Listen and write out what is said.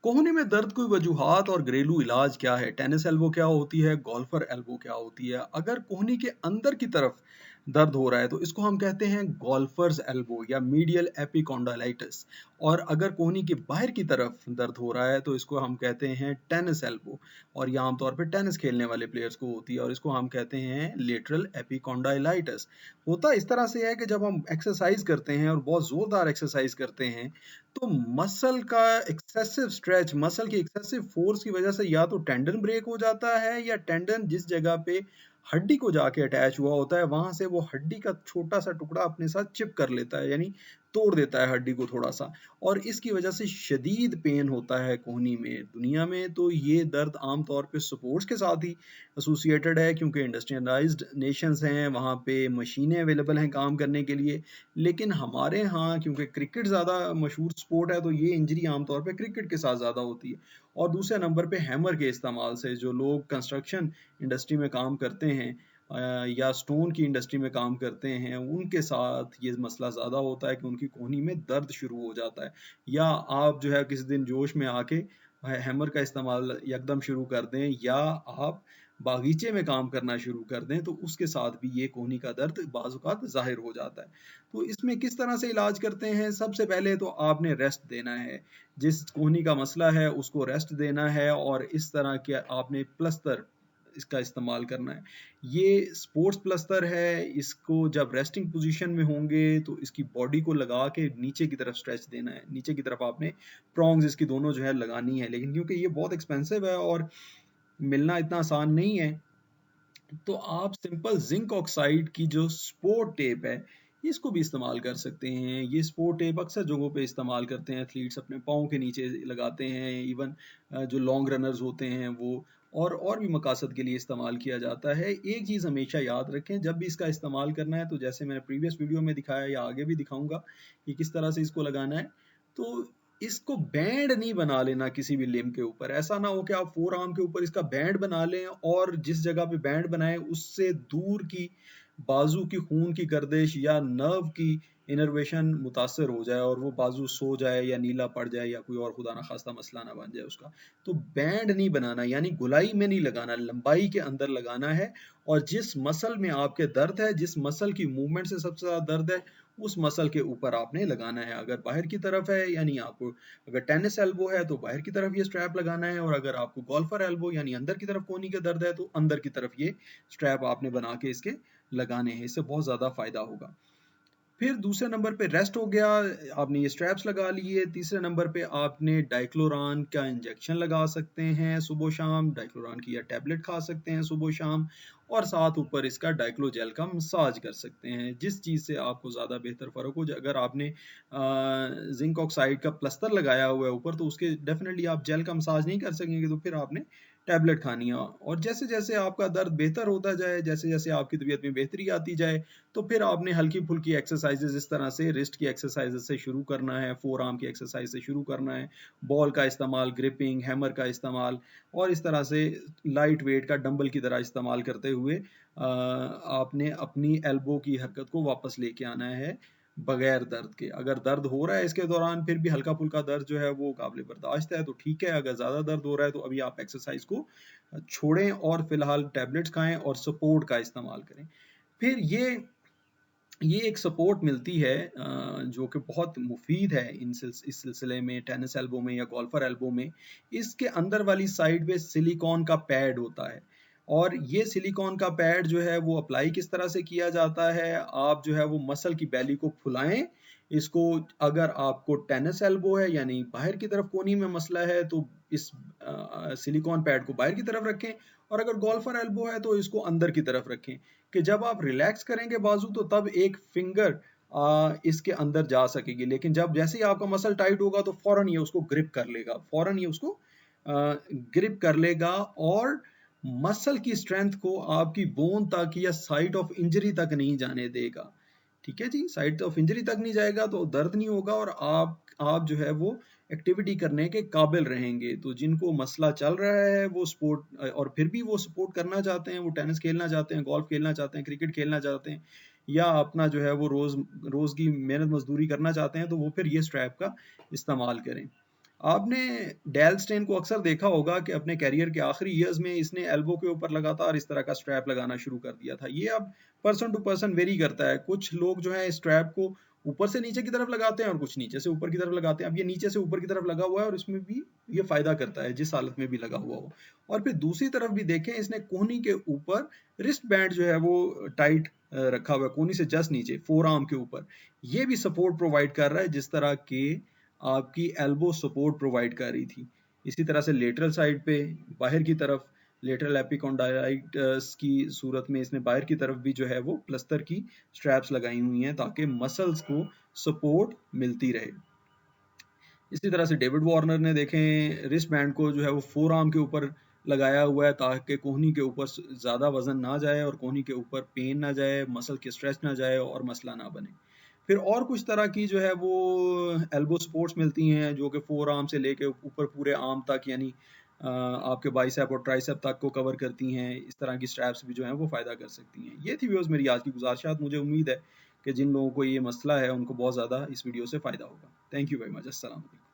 कोहनी में दर्द की वजूहात और घरेलू इलाज क्या है? टेनिस एल्बो क्या होती है? गोल्फर एल्बो क्या होती है? अगर कोहनी के अंदर की तरफ दर्द हो रहा है तो इसको हम कहते हैं गोल्फर्स एल्बो या मीडियल एपिकॉन्डाइलाइटिस। और अगर कोहनी के बाहर की तरफ दर्द हो रहा है तो इसको हम कहते हैं टेनिस एल्बो। और ये आमतौर पर टेनिस खेलने वाले प्लेयर्स को होती है और इसको हम कहते हैं लेटरल एपिकॉन्डाइलाइटिस। होता इस तरह से है कि जब हम एक्सरसाइज करते हैं और बहुत जोरदार एक्सरसाइज करते हैं तो मसल का एक्सेसिव स्ट्रेच, मसल की एक्सेसिव फोर्स की वजह से या तो टेंडन ब्रेक हो जाता है या टेंडन जिस जगह पे हड्डी को जाके अटैच हुआ होता है वहां से वो हड्डी का छोटा सा टुकड़ा अपने साथ चिप कर लेता है, यानी तोड़ देता है हड्डी को थोड़ा सा। और इसकी वजह से शदीद पेन होता है कोहनी में। दुनिया में तो ये दर्द आमतौर पे स्पोर्ट्स के साथ ही एसोसिएटेड है क्योंकि इंडस्ट्रियलाइज्ड नेशंस हैं, वहाँ पे मशीनें अवेलेबल हैं काम करने के लिए। लेकिन हमारे यहाँ क्योंकि क्रिकेट ज़्यादा मशहूर स्पोर्ट है तो ये इंजरी आमतौर पे क्रिकेट के साथ ज़्यादा होती है। और दूसरे नंबर पे हैमर के इस्तेमाल से जो लोग कंस्ट्रक्शन इंडस्ट्री में काम करते हैं या स्टोन की इंडस्ट्री में काम करते हैं उनके साथ ये मसला ज़्यादा होता है कि उनकी कोहनी में दर्द शुरू हो जाता है। या आप जो है किसी दिन जोश में आके हैमर का इस्तेमाल यकदम शुरू कर दें या आप बागीचे में काम करना शुरू कर दें तो उसके साथ भी ये कोहनी का दर्द बाज़ औक़ात ज़ाहिर हो जाता है। तो इसमें किस तरह से इलाज करते हैं? सबसे पहले तो आपने रेस्ट देना है। जिस कोहनी का मसला है उसको रेस्ट देना है और इस तरह के आपने प्लस्तर इसका इस्तेमाल करना है। ये स्पोर्ट्स प्लस्तर है, इसको जब रेस्टिंग पोज़ीशन में होंगे तो इसकी बॉडी को लगा के नीचे की तरफ स्ट्रेच देना है। नीचे की तरफ आपने प्रॉन्ग्स इसकी दोनों जो है लगानी है। लेकिन क्योंकि ये बहुत एक्सपेंसिव है और मिलना इतना आसान नहीं है तो आप सिंपल जिंक ऑक्साइड की जो स्पोर्ट टेप है इसको भी इस्तेमाल कर सकते हैं। ये स्पोर्ट टेप अक्सर जगहों पे इस्तेमाल करते हैं एथलीट्स, अपने पाँव के नीचे लगाते हैं। इवन जो लॉन्ग रनर्स होते हैं वो और भी मकासद के लिए इस्तेमाल किया जाता है। एक चीज़ हमेशा याद रखें जब भी इसका इस्तेमाल करना है तो जैसे मैंने प्रीवियस वीडियो में दिखाया या आगे भी दिखाऊंगा कि किस तरह से इसको लगाना है। तो इसको बैंड नहीं बना लेना किसी भी लिम्ब के ऊपर। ऐसा ना हो कि आप फोर आर्म के ऊपर इसका बैंड बना लें और जिस जगह पे बैंड बनाए उससे दूर की बाजू की खून की गर्दिश या नर्व की इनर्वेशन मुतासर हो जाए और वो बाजू सो जाए या नीला पड़ जाए या कोई और खुदा ना खास्ता मसला ना बन जाए उसका। तो बैंड नहीं बनाना, यानी गुलाई में नहीं लगाना, लंबाई के अंदर लगाना है। और जिस मसल में आपके दर्द है, जिस मसल की मूवमेंट से सबसे ज्यादा दर्द है, उस मसल के ऊपर आपने लगाना है। अगर बाहर की तरफ है, यानी आपको अगर टेनिस एल्बो है तो बाहर की तरफ ये स्ट्रैप लगाना है, और अगर आपको गोल्फर एल्बो यानी अंदर की तरफ कोहनी का दर्द है तो अंदर की तरफ ये स्ट्रैप आपने बना के इसके लगाने हैं। इससे बहुत ज़्यादा फायदा होगा। फिर दूसरे नंबर पे रेस्ट हो गया, आपने ये स्ट्रैप्स लगा लिए। तीसरे नंबर पे आपने डाइक्लोरान का इंजेक्शन लगा सकते हैं सुबह शाम, डाइक्लोरान की या टैबलेट खा सकते हैं सुबह शाम, और साथ ऊपर इसका डाइक्लोजेल का मसाज कर सकते हैं। जिस चीज़ से आपको ज़्यादा बेहतर फ़र्क हो, अगर आपने जिंक ऑक्साइड का प्लस्तर लगाया हुआ है ऊपर तो उसके डेफिनेटली आप जेल का मसाज नहीं कर सकेंगे, तो फिर आपने टैबलेट खानी है। और जैसे जैसे आपका दर्द बेहतर होता जाए, जैसे जैसे आपकी तबीयत में बेहतरी आती जाए, तो फिर आपने हल्की फुल्की एक्सरसाइजेज इस तरह से रिस्ट की एक्सरसाइजेज से शुरू करना है, फोर आर्म की एक्सरसाइज से शुरू करना है, बॉल का इस्तेमाल, ग्रिपिंग, हैमर का इस्तेमाल, और इस तरह से लाइट वेट का डंबल की तरह इस्तेमाल करते हुए आपने अपनी एल्बो की हरकत को वापस लेके आना है बगैर दर्द के। अगर दर्द हो रहा है इसके दौरान फिर भी हल्का फुल्का दर्द जो है वो काबिल बर्दाश्त है तो ठीक है। अगर ज़्यादा दर्द हो रहा है तो अभी आप एक्सरसाइज को छोड़ें और फिलहाल टैबलेट्स खाएं और सपोर्ट का इस्तेमाल करें। फिर ये एक सपोर्ट मिलती है जो कि बहुत मुफीद है इस सिलसिले में, टेनिस एल्बो में या गोल्फर एल्बो में। इसके अंदर वाली साइड पे सिलिकॉन का पैड होता है, और ये सिलिकॉन का पैड जो है वो अप्लाई किस तरह से किया जाता है, आप जो है वो मसल की बैली को फुलाएं इसको। अगर आपको टेनिस एल्बो है यानी बाहर की तरफ कोनी में मसला है तो इस सिलिकॉन पैड को बाहर की तरफ रखें, और अगर गोल्फर एल्बो है तो इसको अंदर की तरफ रखें कि जब आप रिलैक्स करेंगे बाजू तो तब एक फिंगर इसके अंदर जा सकेगी। लेकिन जब जैसे ही आपका मसल टाइट होगा तो फौरन ये उसको ग्रिप कर लेगा, फौरन ये उसको ग्रिप कर लेगा और मसल की स्ट्रेंथ को आपकी बोन तक या साइट ऑफ इंजरी तक नहीं जाने देगा। ठीक है जी, साइट ऑफ इंजरी तक नहीं जाएगा तो दर्द नहीं होगा और आप जो है वो एक्टिविटी करने के काबिल रहेंगे। तो जिनको मसला चल रहा है वो स्पोर्ट और फिर भी वो सपोर्ट करना चाहते हैं, वो टेनिस खेलना चाहते हैं, गोल्फ खेलना चाहते हैं, क्रिकेट खेलना चाहते हैं, या अपना जो है वो रोज रोज की मेहनत मजदूरी करना चाहते हैं, तो वो फिर ये स्ट्रैप का इस्तेमाल करें। आपने डेल स्टेन को अक्सर देखा होगा कि अपने करियर के आखिरी ईयर्स में इसने एल्बो के ऊपर लगातार इस तरह का स्ट्रैप लगाना शुरू कर दिया था। ये अब पर्सन टू पर्सन वेरी करता है। कुछ लोग जो है स्ट्रैप को ऊपर से नीचे की तरफ लगाते हैं और कुछ नीचे से ऊपर की तरफ लगाते हैं। अब ये नीचे से ऊपर की तरफ लगा हुआ है और इसमें भी ये फायदा करता है जिस हालत में भी लगा हुआ हो। और फिर दूसरी तरफ भी देखें, इसने कोहनी के ऊपर रिस्ट बैंड जो है वो टाइट रखा हुआ है, कोहनी से जस्ट नीचे फोर आर्म के ऊपर। ये भी सपोर्ट प्रोवाइड कर रहा है जिस तरह के आपकी एल्बो सपोर्ट प्रोवाइड कर रही थी। इसी तरह से लेटरल साइड पे बाहर की तरफ लेटरल एपिकोंडाइलाइटिस की सूरत में इसने बाहर की तरफ भी जो है वो प्लस्तर की स्ट्रैप्स लगाई हुई हैं ताकि मसल्स को सपोर्ट मिलती रहे। इसी तरह से डेविड वार्नर ने देखें रिस्ट बैंड को जो है वो फोर आर्म के ऊपर लगाया हुआ है ताकि कोहनी के ऊपर ज़्यादा वजन ना जाए और कोहनी के ऊपर पेन ना जाए, मसल की स्ट्रेच ना जाए और मसला ना बने। फिर और कुछ तरह की जो है वो एल्बो सपोर्ट्स मिलती हैं जो कि फोर आर्म से लेके ऊपर पूरे आर्म तक, यानी आपके बाइसेप और ट्राइसेप तक को कवर करती हैं। इस तरह की स्ट्रैप्स भी जो हैं वो फ़ायदा कर सकती हैं। ये थी व्यूअर्स मेरी आज की गुजारिशात। मुझे उम्मीद है कि जिन लोगों को ये मसला है उनको बहुत ज़्यादा इस वीडियो से फ़ायदा होगा। Thank you very much. अस्सलाम वालेकुम।